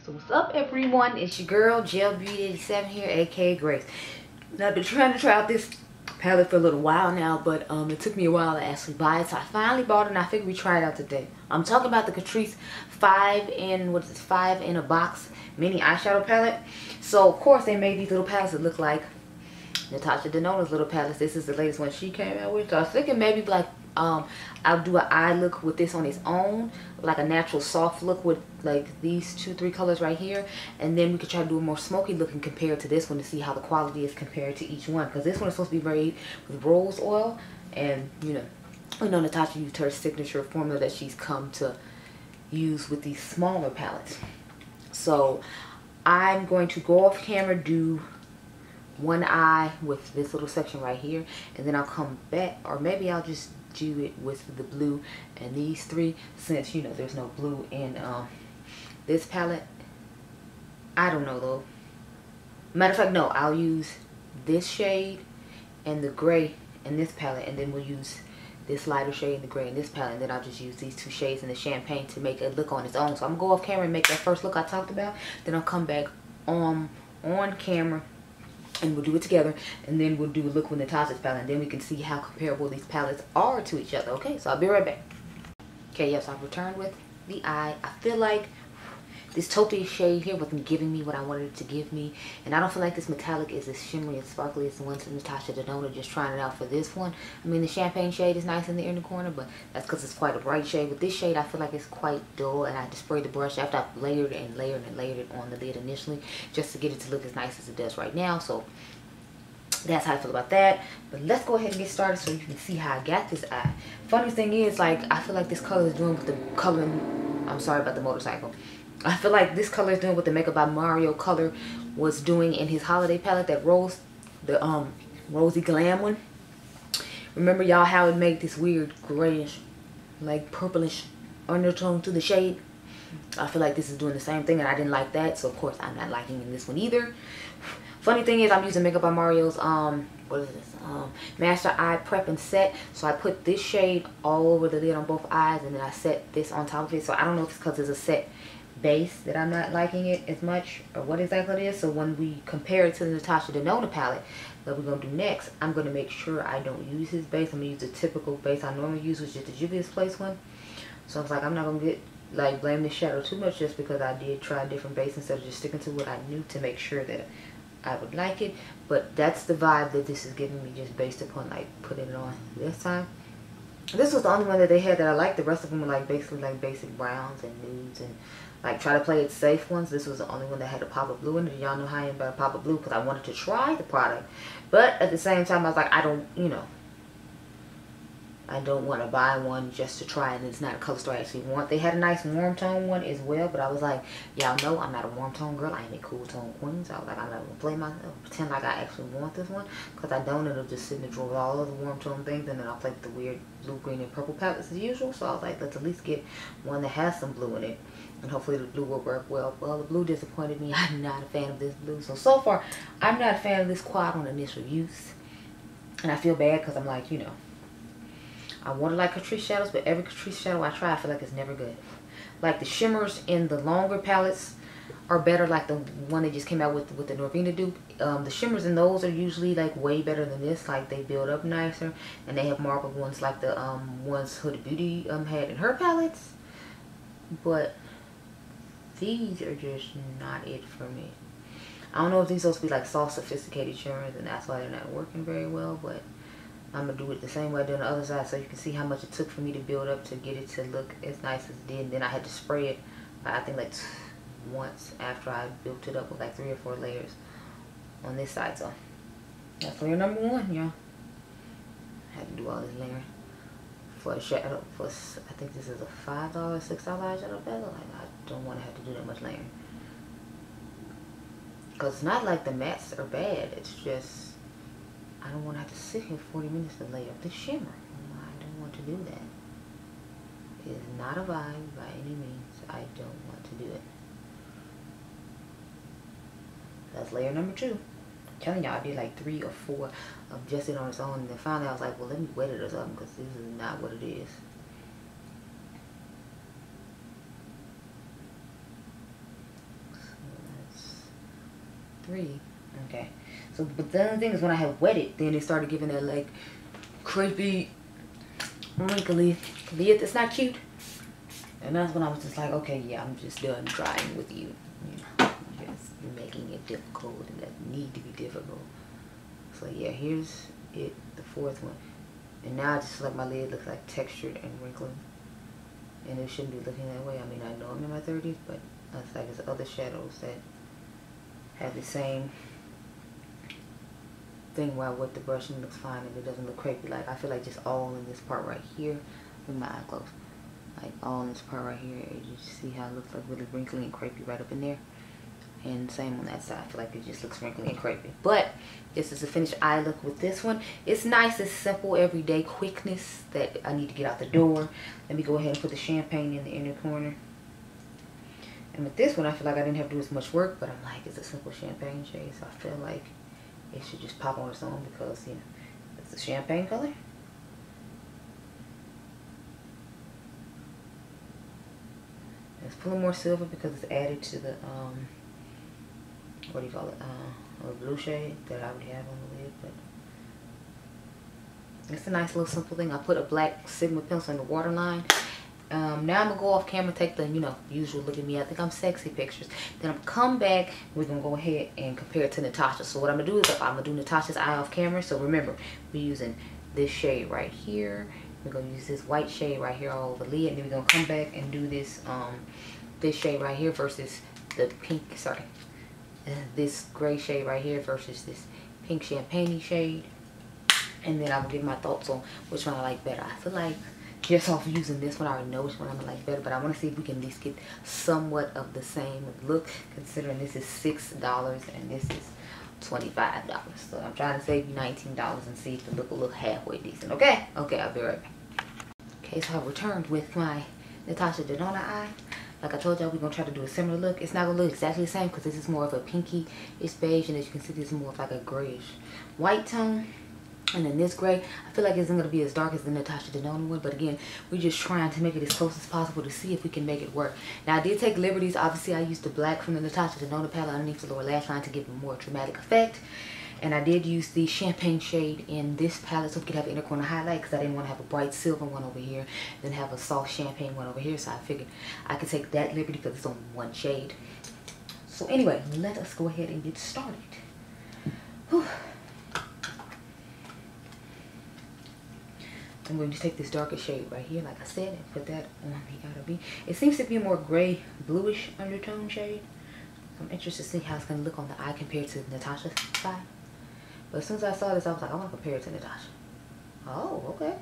So what's up, everyone? It's your girl Gel Beauty 87 here, aka Grace. Now I've been trying to try out this palette for a little while now, but it took me a while to actually buy it, so I finally bought it and I figured we try it out today. I'm talking about the Catrice 5 in a box mini eyeshadow palette. So of course they made these little palettes that look like Natasha Denona's little palettes. This is the latest one she came out with. So I was thinking maybe like I'll do an eye look with this on its own, like a natural soft look with like these 2-3 colors right here, and then we could try to do a more smoky look and compare it to this one to see how the quality is compared to each one, because this one is supposed to be very with rose oil, and you know Natasha used her signature formula that she's come to use with these smaller palettes. So I'm going to go off camera, do one eye with this little section right here, and then I'll come back, or maybe I'll just do it with the blue and these three, since you know there's no blue in this palette. I don't know though. Matter of fact, no, I'll use this shade and the gray in this palette, and then we'll use this lighter shade in the gray in this palette, and then I'll just use these two shades in the champagne to make it look on its own. So I'm gonna go off camera and make that first look I talked about, then I'll come back on camera and we'll do it together, and then we'll do a look with Natasha's palette, and then we can see how comparable these palettes are to each other. Okay, so I'll be right back. Okay, yes, I've returned with the eye. I feel like this taupe shade here wasn't giving me what I wanted it to give me, and I don't feel like this metallic is as shimmery and sparkly as the ones from Natasha Denona. Just trying it out for this one. I mean, the champagne shade is nice in the inner corner, but that's because it's quite a bright shade. With this shade, I feel like it's quite dull, and I just sprayed the brush after I've layered and layered and layered it on the lid initially, just to get it to look as nice as it does right now. So that's how I feel about that. But let's go ahead and get started so you can see how I got this eye. Funny thing is, like, I feel like this color is doing with the color. I'm sorry about the motorcycle. I feel like this color is doing what the Makeup by Mario color was doing in his holiday palette, that rose, the rosy glam one. Remember y'all how it made this weird grayish, like purplish undertone to the shade? I feel like this is doing the same thing, and I didn't like that, so of course I'm not liking in this one either. Funny thing is, I'm using Makeup by Mario's what is this, Master Eye Prep and Set. So I put this shade all over the lid on both eyes, and then I set this on top of it. So I don't know if it's because it's a set base that I'm not liking it as much, or what exactly it is. So when we compare it to the Natasha Denona palette that we're going to do next, I'm going to make sure I don't use his base. I'm going to use the typical base I normally use, which is the Juvia's Place one. So I was like, I'm not going to get like blame this shadow too much, just because I did try a different base instead of just sticking to what I knew to make sure that I would like it. But that's the vibe that this is giving me, just based upon like putting it on this time. This was the only one that they had that I liked. The rest of them were like basically like basic browns and nudes and like try to play it safe ones. This was the only one that had a pop of blue in it. Y'all know how I am about a pop of blue, because I wanted to try the product, but at the same time I was like, I don't want to buy one just to try it, and it's not a color store I actually want. They had a nice warm tone one as well, but I was like, y'all know I'm not a warm tone girl. I am a cool tone queen. So I was like, I'm not going to play myself, pretend like I actually want this one, because I don't. It'll just sit in the drawer with all of the warm tone things, and then I'll play with the weird blue, green, and purple palettes as usual. So I was like, let's at least get one that has some blue in it, and hopefully the blue will work well. Well, the blue disappointed me. I'm not a fan of this blue. So far, I'm not a fan of this quad on initial use, and I feel bad because I'm like, I wanted like Catrice shadows, but every Catrice shadow I try, I feel like it's never good. Like the shimmers in the longer palettes are better, like the one they just came out with the Norvina dupe. The shimmers in those are usually like way better than this. Like they build up nicer, and they have marbled ones like the ones Huda Beauty had in her palettes. But these are just not it for me. I don't know if these are supposed to be like soft, sophisticated shimmers, and that's why they're not working very well, but I'm going to do it the same way I did on the other side, so you can see how much it took for me to build up to get it to look as nice as it did. And then I had to spray it, I think like once after I built it up with like 3 or 4 layers on this side. So that's layer number 1, y'all. I had to do all this layering for a shadow. I think this is a $5, $6 eyeshadow palette. Like, I don't want to have to do that much layering, because it's not like the mattes are bad. It's just I don't want to have to sit here 40 minutes to lay up the shimmer. I don't want to do that. It is not a vibe by any means. I don't want to do it. That's layer number 2. I'm telling y'all, I did like 3 or 4 of just it on its own, and then finally I was like, well, let me wet it or something, because this is not what it is. 3. Okay. So, but the other thing is when I had wet it, then it started giving that like crepey, wrinkly lid that's not cute. And that's when I was just like, okay, yeah, I'm just done trying with you. You're making it difficult and that need to be difficult. So yeah, here's it, the 4th one. And now I just feel like my lid looks like textured and wrinkled. And it shouldn't be looking that way. I mean, I know I'm in my 30s, but it's like there's other shadows that have the same thing where I wet the brush and it looks fine and it doesn't look crepey. Like I feel like just all in this part right here with my eye closed. Like all in this part right here, you see how it looks like really wrinkly and crepey right up in there. And same on that side. I feel like it just looks wrinkly and crepey. But this is the finished eye look with this one. It's nice, it's simple, everyday quickness that I need to get out the door. Let me go ahead and put the champagne in the inner corner. And with this one, I feel like I didn't have to do as much work, but I'm like, it's a simple champagne shade, so I feel like it should just pop on its own because, you know, it's a champagne color. It's pulling more silver because it's added to the, what do you call it, a blue shade that I already have on the lid, but it's a nice little simple thing. I put a black Sigma pencil in the waterline. Now I'm gonna go off camera, take the, you know, usual look at me, I think I'm sexy pictures. Then I'm gonna come back, we're gonna go ahead and compare it to Natasha. So what I'm gonna do is I'm gonna do Natasha's eye off camera. So remember, we're using this shade right here. We're gonna use this white shade right here all over the lid, and then we're gonna come back and do this this shade right here versus the pink, sorry, this gray shade right here versus this pink champagne shade. And then I will give my thoughts on which one I like better. I feel like just off using this one, I already know which one I'm gonna like better, but I want to see if we can at least get somewhat of the same look, considering this is $6 and this is $25. So I'm trying to save you $19 and see if the look will look halfway decent. Okay? Okay, I'll be right back. Okay, so I returned with my Natasha Denona eye. Like I told y'all, we're gonna try to do a similar look. It's not gonna look exactly the same because this is more of a pinky, it's beige, and as you can see, this is more of like a grayish white tone. And then this gray, I feel like it isn't going to be as dark as the Natasha Denona one. But again, we're just trying to make it as close as possible to see if we can make it work. Now, I did take liberties. Obviously, I used the black from the Natasha Denona palette underneath the lower lash line to give a more dramatic effect. And I did use the champagne shade in this palette so we could have an inner corner highlight because I didn't want to have a bright silver one over here, then have a soft champagne one over here. So I figured I could take that liberty because it's only one shade. So anyway, let us go ahead and get started. Whew. I'm going to take this darker shade right here, like I said, and put that on the outer V. It seems to be a more gray, bluish undertone shade. I'm interested to see how it's going to look on the eye compared to Natasha's side. But as soon as I saw this, I was like, I want to compare it to Natasha. Oh, okay.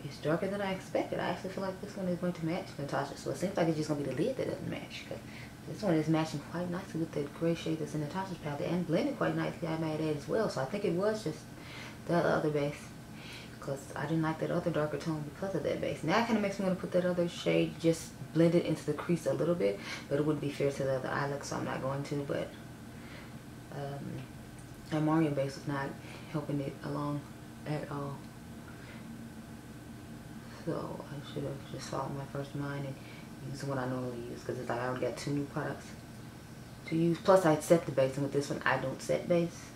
It's darker than I expected. I actually feel like this one is going to match Natasha. So it seems like it's just going to be the lid that doesn't match. Because this one is matching quite nicely with the gray shade that's in Natasha's palette. And blended quite nicely, I might add as well. So I think it was just the other base. Because I didn't like that other darker tone because of that base. Now it kind of makes me want to put that other shade, just blend it into the crease a little bit. But it wouldn't be fair to the other eye look, so I'm not going to. But that Marion base was not helping it along at all. So I should have just followed my first mind and used the one I normally use. Because it's like I already got 2 new products to use. Plus I set the base, and with this one I don't set base.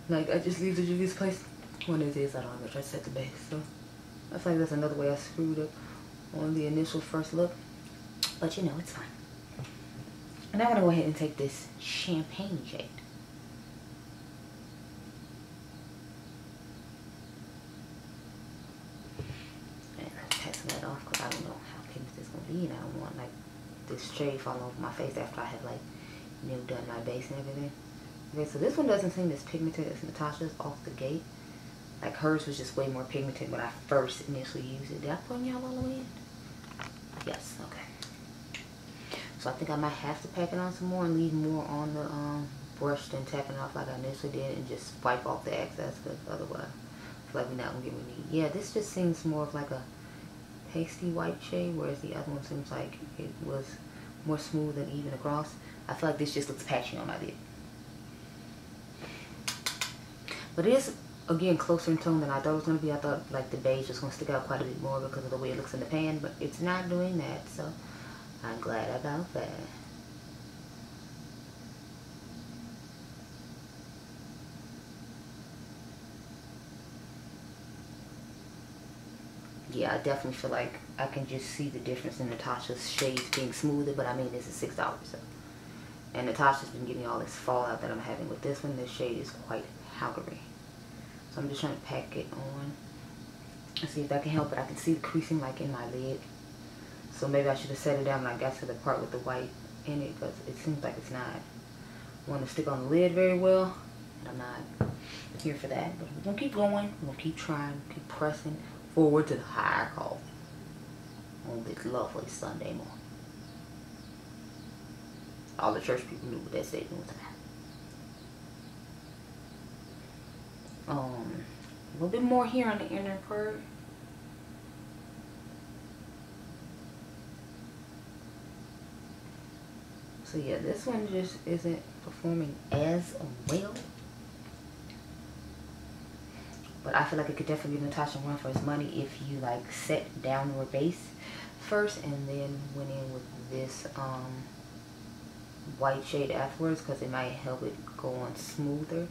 Like I just leave the Juvia's place. When it is, I don't have to set the base. So I feel like that's another way I screwed up on the initial first look. But you know, it's fine. And I'm going to go ahead and take this champagne shade. And I'm passing that off because I don't know how pigmented it's going to be. And I don't want like this shade falling over my face after I have like, you know, done my base and everything. Okay, so this one doesn't seem as pigmented as Natasha's off the gate. Like hers was just way more pigmented when I first initially used it. Did I put y'all all the way in? Yes, okay. So I think I might have to pack it on some more and leave more on the brush than tapping it off like I initially did and just wipe off the excess because otherwise I feel like we're not going to get what we need. Yeah, this just seems more of like a pasty white shade, whereas the other one seems like it was more smooth and even across. I feel like this just looks patchy on my lid. But it is, again, closer in tone than I thought it was going to be. I thought like the beige was going to stick out quite a bit more because of the way it looks in the pan, but it's not doing that, so I'm glad about that. yeah, I definitely feel like I can just see the difference in Natasha's shades being smoother. But I mean, this is $6, so. And Natasha's been giving me all this fallout that I'm having with this one. This shade is quite powdery. So I'm just trying to pack it on and see if that can help. But I can see the creasing like in my lid. So maybe I should have set it down when I got to the part with the white in it, because it seems like it's not want to stick on the lid very well. And I'm not here for that. But we're going to keep going. We're going to keep trying, keep pressing forward to the higher call on this lovely Sunday morning. All the church people knew what that statement was about. A little bit more here on the inner part. So yeah, this one just isn't performing as well. But I feel like it could definitely give Natasha run for its money if you like set down your base first and then went in with this white shade afterwards, because it might help it go on smoother.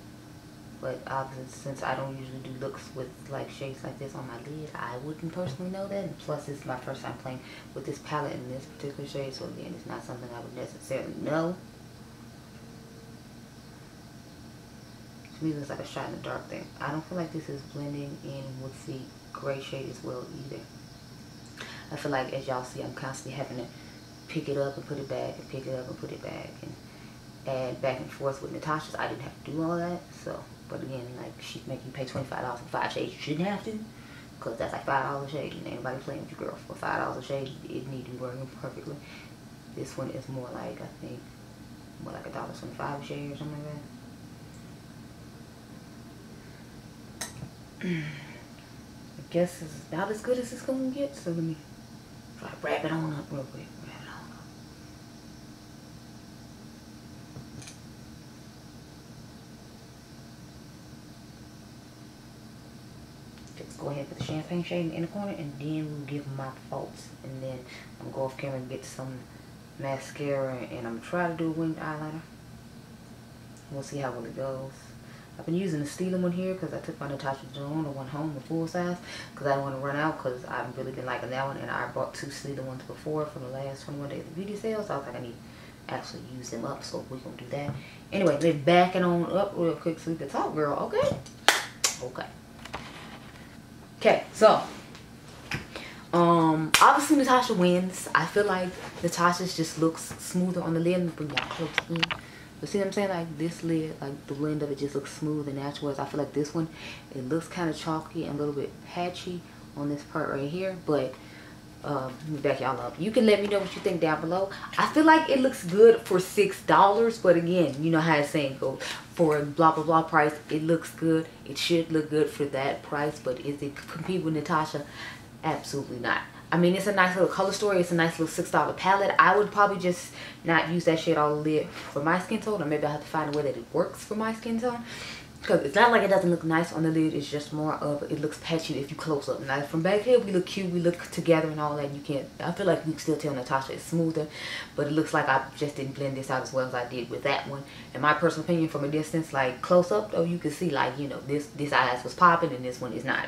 But since I don't usually do looks with like shades like this on my lid, I wouldn't personally know that. And plus, it's my first time playing with this palette in this particular shade, so again, it's not something I would necessarily know. To me, it looks like a shot in the dark thing. I don't feel like this is blending in with the gray shade as well either. I feel like, as y'all see, I'm constantly having to pick it up and put it back, and pick it up and put it back, and add back and forth. With Natasha's, I didn't have to do all that. So, but again, like, she's making you pay $25 for 5 shades. You shouldn't have to, because that's like $5 a shade, and ain't nobody playing with your girl for $5 a shade. It need to be working perfectly. This one is more like, I think, more like $1.25 a shade or something like that. I guess it's about as good as it's gonna get. So let me try to wrap it on up real quick. Go ahead and put the champagne shade in the corner, and then we'll give my thoughts. And then I'm gonna go off camera and get some mascara, and I'm gonna try to do a winged eyeliner. We'll see how well it goes. I've been using the Stila one here because I took my Natasha Denona one home, the full size, because I didn't want to run out, because I've really been liking that one. And I bought 2 Stila ones before for the last 21 days of beauty sales. So I was like, I need to actually use them up, so we're gonna do that. Anyway, let's back it on up real quick so we can talk, girl. Okay? Okay. Okay, so obviously Natasha wins. I feel like Natasha's just looks smoother on the lid. Let me bring y'all close in. But see what I'm saying? Like this lid, like the blend of it just looks smooth and natural. I feel like this one, it looks kind of chalky and a little bit patchy on this part right here. But let me back y'all up. You can let me know what you think down below. I feel like it looks good for $6, but again, you know how it's saying goes. For a blah blah blah price, it looks good. It should look good for that price, but is it compete with Natasha? Absolutely not. I mean, it's a nice little color story. It's a nice little $6 palette. I would probably just not use that shade on the lid for my skin tone, or maybe I have to find a way that it works for my skin tone. Because it's not like it doesn't look nice on the lid. It's just more of, it looks patchy if you close up. Now from back here, we look cute, we look together and all that. You can't, I feel like you can still tell Natasha is smoother. But it looks like I just didn't blend this out as well as I did with that one. In my personal opinion, from a distance, like close up though, you can see like, you know, this eyes was popping and this one is not.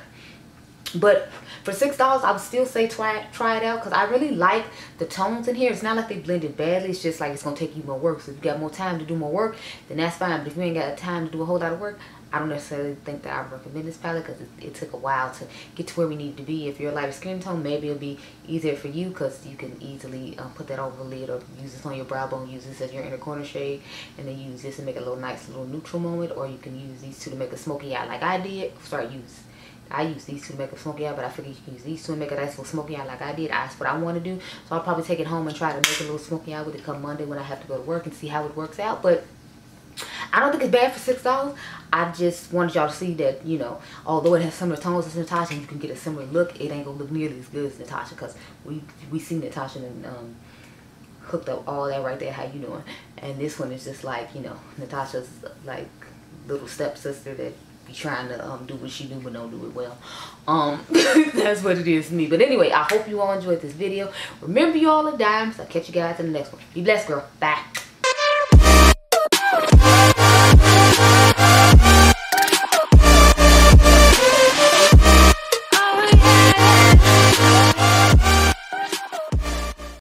But for $6, I would still say try it out, because I really like the tones in here. It's not like they blended badly. It's just like it's going to take you more work. So if you got more time to do more work, then that's fine. But if you ain't got time to do a whole lot of work, I don't necessarily think that I would recommend this palette, because it took a while to get to where we need to be. If you're a lighter skin tone, maybe it'll be easier for you, because you can easily put that over the lid, or use this on your brow bone, use this as your inner corner shade, and then use this to make a little nice little neutral moment. Or you can use these two to make a smoky eye like I did. I use these two to make a smoky eye, but I figured you can use these two and make a nice little smoky eye like I did. That's what I want to do. So I'll probably take it home and try to make a little smoky eye with it come Monday when I have to go to work, and see how it works out. But I don't think it's bad for $6. I just wanted y'all to see that, you know, although it has similar tones as Natasha, you can get a similar look. It ain't gonna look nearly as good as Natasha, because we see Natasha and hooked up all that right there. How you doing? And this one is just like, you know, Natasha's like little stepsister that be trying to do what she do but don't do it well. That's what it is to me. But anyway, I hope you all enjoyed this video. Remember, you all are dimes. I'll catch you guys in the next one. Be blessed, girl. Bye.